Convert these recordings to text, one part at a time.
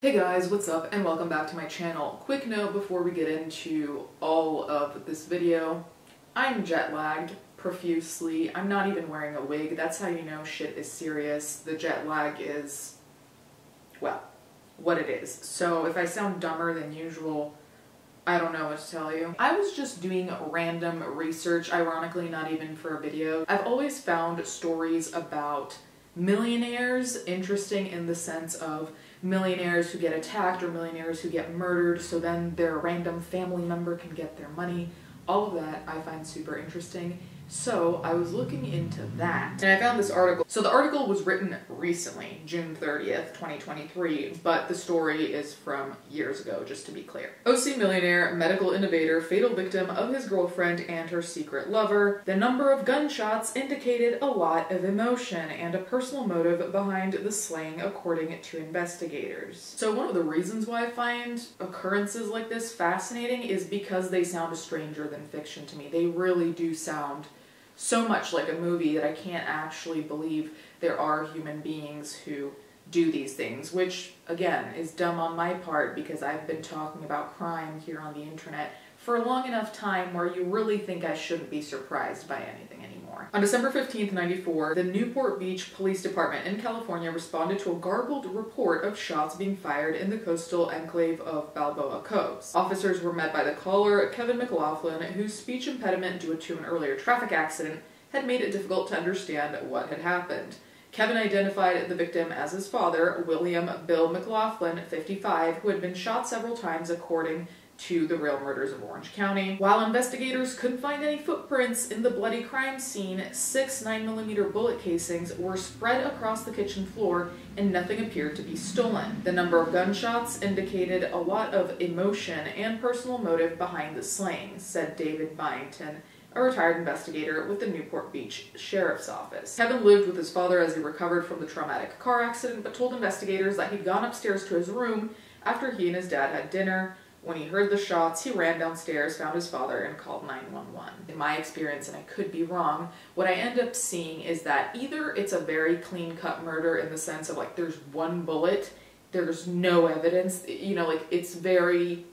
Hey guys, what's up and welcome back to my channel. Quick note before we get into all of this video. I'm jet lagged profusely. I'm not even wearing a wig. That's how you know shit is serious. The jet lag is, well, what it is. So if I sound dumber than usual, I don't know what to tell you. I was just doing random research, ironically not even for a video. I've always found stories about millionaires interesting in the sense of millionaires who get attacked or millionaires who get murdered, so then their random family member can get their money. All of that I find super interesting. So I was looking into that and I found this article. So the article was written recently, June 30th, 2023, but the story is from years ago, just to be clear. OC millionaire, medical innovator, fatal victim of his girlfriend and her secret lover. The number of gunshots indicated a lot of emotion and a personal motive behind the slaying, according to investigators. So one of the reasons why I find occurrences like this fascinating is because they sound stranger than fiction to me. They really do sound so much like a movie that I can't actually believe there are human beings who do these things, which again is dumb on my part because I've been talking about crime here on the internet for a long enough time where you really think I shouldn't be surprised by anything anymore. On December 15th, 94, the Newport Beach Police Department in California responded to a garbled report of shots being fired in the coastal enclave of Balboa Cove. Officers were met by the caller, Kevin McLaughlin, whose speech impediment due to an earlier traffic accident had made it difficult to understand what had happened. Kevin identified the victim as his father, William Bill McLaughlin, 55, who had been shot several times according to the Real Murders of Orange County. While investigators couldn't find any footprints in the bloody crime scene, 6 9mm bullet casings were spread across the kitchen floor and nothing appeared to be stolen. The number of gunshots indicated a lot of emotion and personal motive behind the slaying, said David Byington, a retired investigator with the Newport Beach Sheriff's Office. Kevin lived with his father as he recovered from the traumatic car accident, but told investigators that he'd gone upstairs to his room after he and his dad had dinner. When he heard the shots, he ran downstairs, found his father, and called 911. In my experience, and I could be wrong, what I end up seeing is that either it's a very clean-cut murder in the sense of like there's one bullet, there's no evidence, you know, like it's very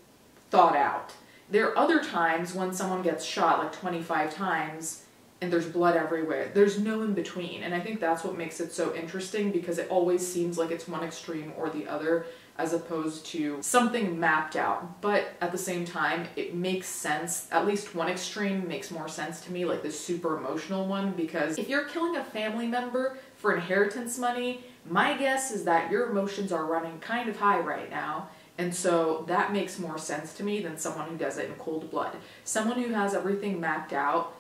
thought out. There are other times when someone gets shot like 25 times and there's blood everywhere. There's no in between, and I think that's what makes it so interesting because it always seems like it's one extreme or the other as opposed to something mapped out. But at the same time, it makes sense. At least one extreme makes more sense to me, like the super emotional one, because if you're killing a family member for inheritance money, my guess is that your emotions are running kind of high right now. And so that makes more sense to me than someone who does it in cold blood. Someone who has everything mapped out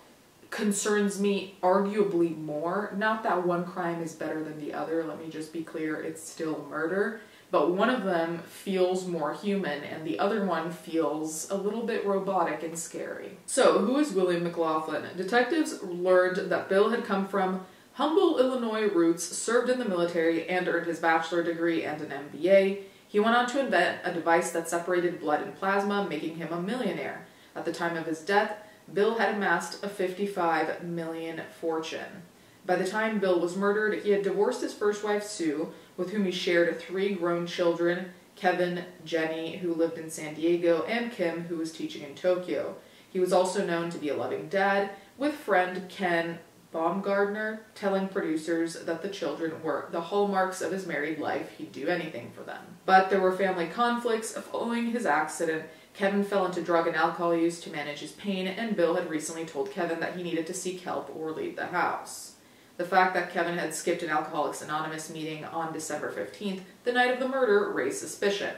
concerns me arguably more. Not that one crime is better than the other, let me just be clear, it's still murder. But one of them feels more human and the other one feels a little bit robotic and scary. So, who is William McLaughlin? Detectives learned that Bill had come from humble Illinois roots, served in the military, and earned his bachelor's degree and an MBA. He went on to invent a device that separated blood and plasma, making him a millionaire. At the time of his death, Bill had amassed a $55 million fortune. By the time Bill was murdered, he had divorced his first wife, Sue, with whom he shared 3 grown children, Kevin, Jenny, who lived in San Diego, and Kim, who was teaching in Tokyo. He was also known to be a loving dad, with friend Ken Baumgardner telling producers that the children were the hallmarks of his married life. He'd do anything for them. But there were family conflicts following his accident. Kevin fell into drug and alcohol use to manage his pain, and Bill had recently told Kevin that he needed to seek help or leave the house. The fact that Kevin had skipped an Alcoholics Anonymous meeting on December 15th, the night of the murder, raised suspicion.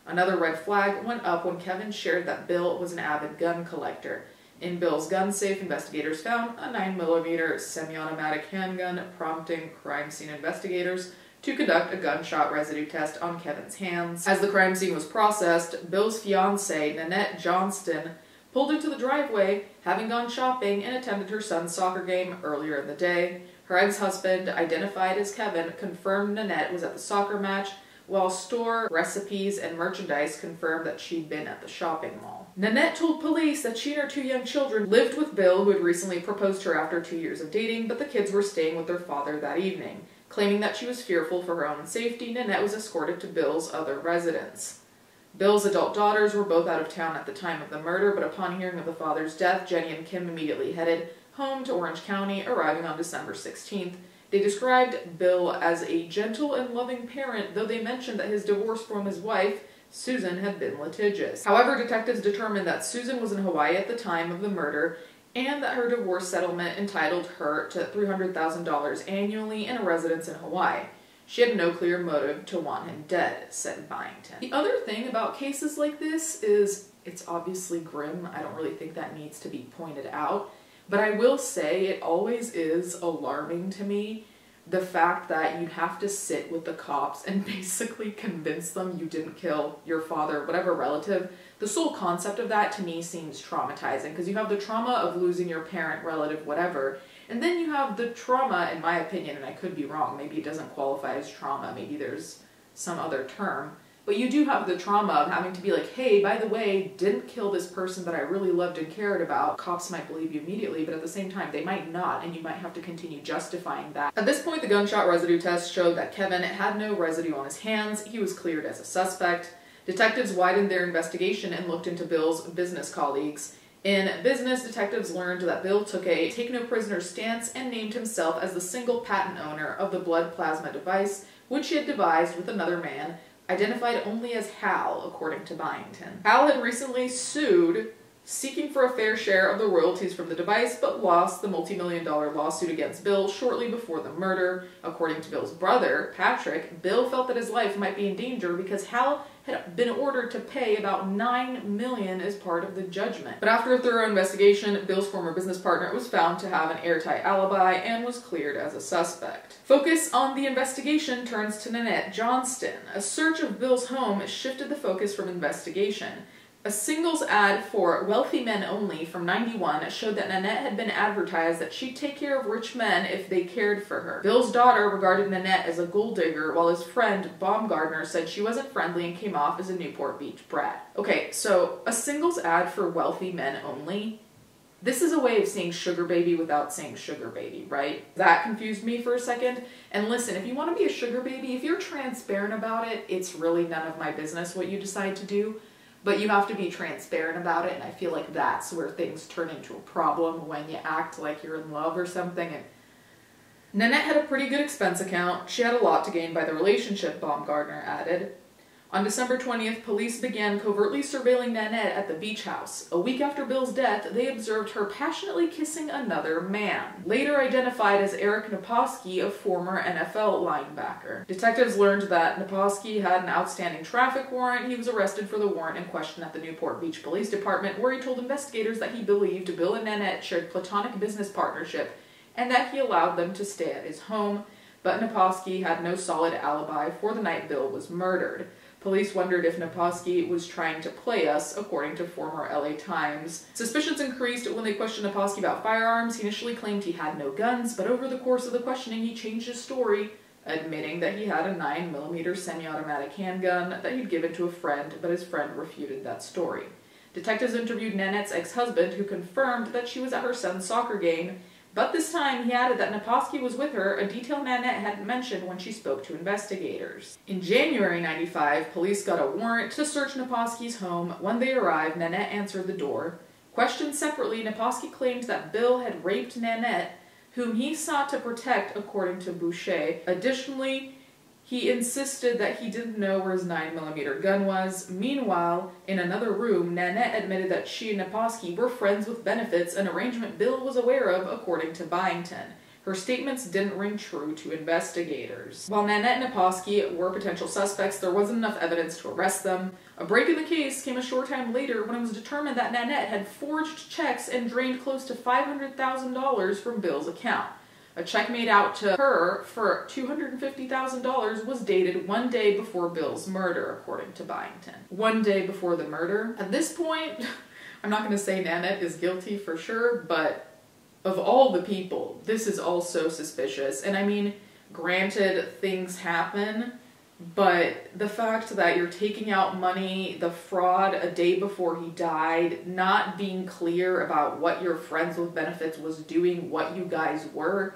Another red flag went up when Kevin shared that Bill was an avid gun collector. In Bill's gun safe, investigators found a 9mm semi-automatic handgun, prompting crime scene investigators to conduct a gunshot residue test on Kevin's hands. As the crime scene was processed, Bill's fiancée, Nanette Johnston, pulled into the driveway, having gone shopping and attended her son's soccer game earlier in the day. Her ex-husband, identified as Kevin, confirmed Nanette was at the soccer match, while store recipes and merchandise confirmed that she'd been at the shopping mall. Nanette told police that she and her 2 young children lived with Bill, who had recently proposed to her after 2 years of dating, but the kids were staying with their father that evening. Claiming that she was fearful for her own safety, Nanette was escorted to Bill's other residence. Bill's adult daughters were both out of town at the time of the murder, but upon hearing of the father's death, Jenny and Kim immediately headed home to Orange County, arriving on December 16th. They described Bill as a gentle and loving parent, though they mentioned that his divorce from his wife, Susan, had been litigious. However, detectives determined that Susan was in Hawaii at the time of the murder and that her divorce settlement entitled her to $300,000 annually and a residence in Hawaii. She had no clear motive to want him dead, said Byington. The other thing about cases like this is it's obviously grim. I don't really think that needs to be pointed out. But I will say it always is alarming to me the fact that you have to sit with the cops and basically convince them you didn't kill your father, whatever relative. The sole concept of that to me seems traumatizing because you have the trauma of losing your parent, relative, whatever, and then you have the trauma, in my opinion, and I could be wrong, maybe it doesn't qualify as trauma, maybe there's some other term, but you do have the trauma of having to be like, hey, by the way, didn't kill this person that I really loved and cared about. Cops might believe you immediately, but at the same time, they might not, and you might have to continue justifying that. At this point, the gunshot residue test showed that Kevin had no residue on his hands. He was cleared as a suspect. Detectives widened their investigation and looked into Bill's business colleagues. In business, detectives learned that Bill took a take-no-prisoners stance and named himself as the single patent owner of the blood plasma device, which he had devised with another man, identified only as Hal, according to Byington. Hal had recently sued, seeking for a fair share of the royalties from the device, but lost the multi-million-dollar lawsuit against Bill shortly before the murder. According to Bill's brother, Patrick, Bill felt that his life might be in danger because Hal had been ordered to pay about $9 million as part of the judgment. But after a thorough investigation, Bill's former business partner was found to have an airtight alibi and was cleared as a suspect. Focus on the investigation turns to Nanette Johnston. A search of Bill's home shifted the focus from investigation. A singles ad for Wealthy Men Only from '91 showed that Nanette had been advertised that she'd take care of rich men if they cared for her. Bill's daughter regarded Nanette as a gold digger, while his friend Baumgartner said she wasn't friendly and came off as a Newport Beach brat. Okay, so a singles ad for Wealthy Men Only? This is a way of saying sugar baby without saying sugar baby, right? That confused me for a second. And listen, if you want to be a sugar baby, if you're transparent about it, it's really none of my business what you decide to do. But you have to be transparent about it, and I feel like that's where things turn into a problem when you act like you're in love or something. And Nanette had a pretty good expense account. She had a lot to gain by the relationship, Baumgartner added. On December 20th, police began covertly surveilling Nanette at the beach house. A week after Bill's death, they observed her passionately kissing another man, later identified as Eric Naposki, a former NFL linebacker. Detectives learned that Naposki had an outstanding traffic warrant. He was arrested for the warrant and questioned at the Newport Beach Police Department, where he told investigators that he believed Bill and Nanette shared platonic business partnership and that he allowed them to stay at his home. But Naposki had no solid alibi for the night Bill was murdered. Police wondered if Naposki was trying to play us, according to former LA Times. Suspicions increased when they questioned Naposki about firearms. He initially claimed he had no guns, but over the course of the questioning he changed his story, admitting that he had a 9mm semi-automatic handgun that he'd given to a friend, but his friend refuted that story. Detectives interviewed Nanette's ex-husband, who confirmed that she was at her son's soccer game, but this time he added that Naposki was with her, a detail Nanette hadn't mentioned when she spoke to investigators. In January '95, police got a warrant to search Naposki's home. When they arrived, Nanette answered the door. Questioned separately, Naposki claimed that Bill had raped Nanette, whom he sought to protect, according to Boucher. Additionally, he insisted that he didn't know where his 9mm gun was. Meanwhile, in another room, Nanette admitted that she and Naposki were friends with benefits, an arrangement Bill was aware of, according to Byington. Her statements didn't ring true to investigators. While Nanette and Naposki were potential suspects, there wasn't enough evidence to arrest them. A break in the case came a short time later when it was determined that Nanette had forged checks and drained close to $500,000 from Bill's account. A check made out to her for $250,000 was dated one day before Bill's murder, according to Byington. One day before the murder? At this point, I'm not going to say Nanette is guilty for sure, but of all the people, this is also suspicious. And I mean, granted, things happen, but the fact that you're taking out money, the fraud a day before he died, not being clear about what your friends with benefits was doing, what you guys were,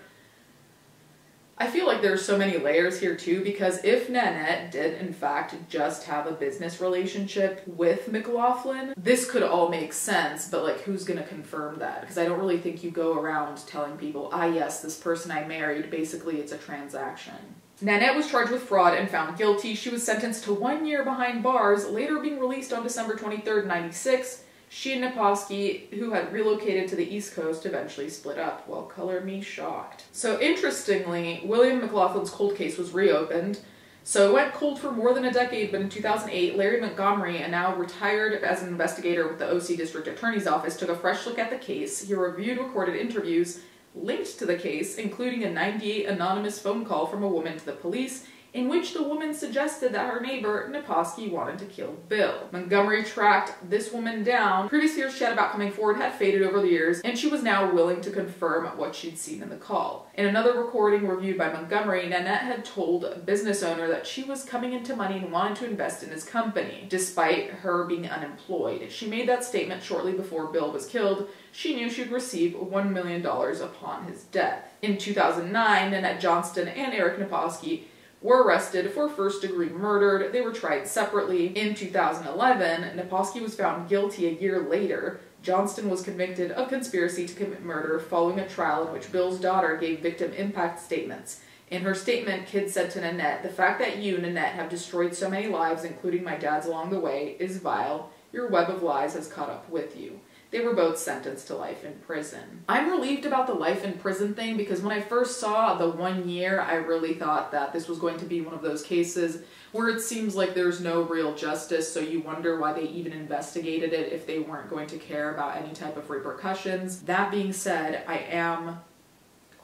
I feel like there's so many layers here too, because if Nanette did in fact just have a business relationship with McLaughlin, this could all make sense, but like who's gonna confirm that? Because I don't really think you go around telling people, ah yes, this person I married, basically it's a transaction. Nanette was charged with fraud and found guilty. She was sentenced to 1 year behind bars, later being released on December 23rd, 96. She and Naposki, who had relocated to the East Coast, eventually split up. Well, color me shocked. So interestingly, William McLaughlin's cold case was reopened. So it went cold for more than a decade, but in 2008, Larry Montgomery, a now retired as an investigator with the OC District Attorney's Office, took a fresh look at the case. He reviewed recorded interviews linked to the case, including a 98 anonymous phone call from a woman to the police, in which the woman suggested that her neighbor, Naposki, wanted to kill Bill. Montgomery tracked this woman down. Previous fears she had about coming forward had faded over the years, and she was now willing to confirm what she'd seen in the call. In another recording reviewed by Montgomery, Nanette had told a business owner that she was coming into money and wanted to invest in his company, despite her being unemployed. She made that statement shortly before Bill was killed. She knew she'd receive $1 million upon his death. In 2009, Nanette Johnston and Eric Naposki were arrested for first-degree murder. They were tried separately. In 2011, Naposki was found guilty a year later. Johnston was convicted of conspiracy to commit murder following a trial in which Bill's daughter gave victim impact statements. In her statement, Kidd said to Nanette, "The fact that you, Nanette, have destroyed so many lives, including my dad's along the way, is vile. Your web of lies has caught up with you." They were both sentenced to life in prison. I'm relieved about the life in prison thing because when I first saw the 1 year, I really thought that this was going to be one of those cases where it seems like there's no real justice, so you wonder why they even investigated it if they weren't going to care about any type of repercussions. That being said, I am,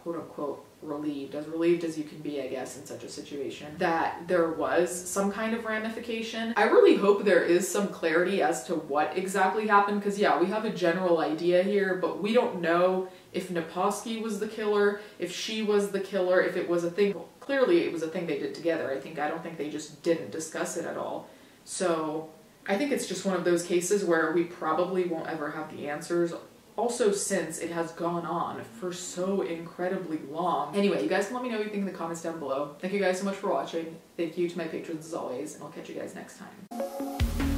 quote-unquote, relieved as you can be, I guess, in such a situation, that there was some kind of ramification. I really hope there is some clarity as to what exactly happened, because yeah, we have a general idea here, but we don't know if Naposki was the killer, if she was the killer, if it was a thing. Clearly it was a thing they did together. I don't think they just didn't discuss it at all. So I think it's just one of those cases where we probably won't ever have the answers. Also, since it has gone on for so incredibly long. Anyway, you guys can let me know what you think in the comments down below. Thank you guys so much for watching. Thank you to my patrons as always, and I'll catch you guys next time.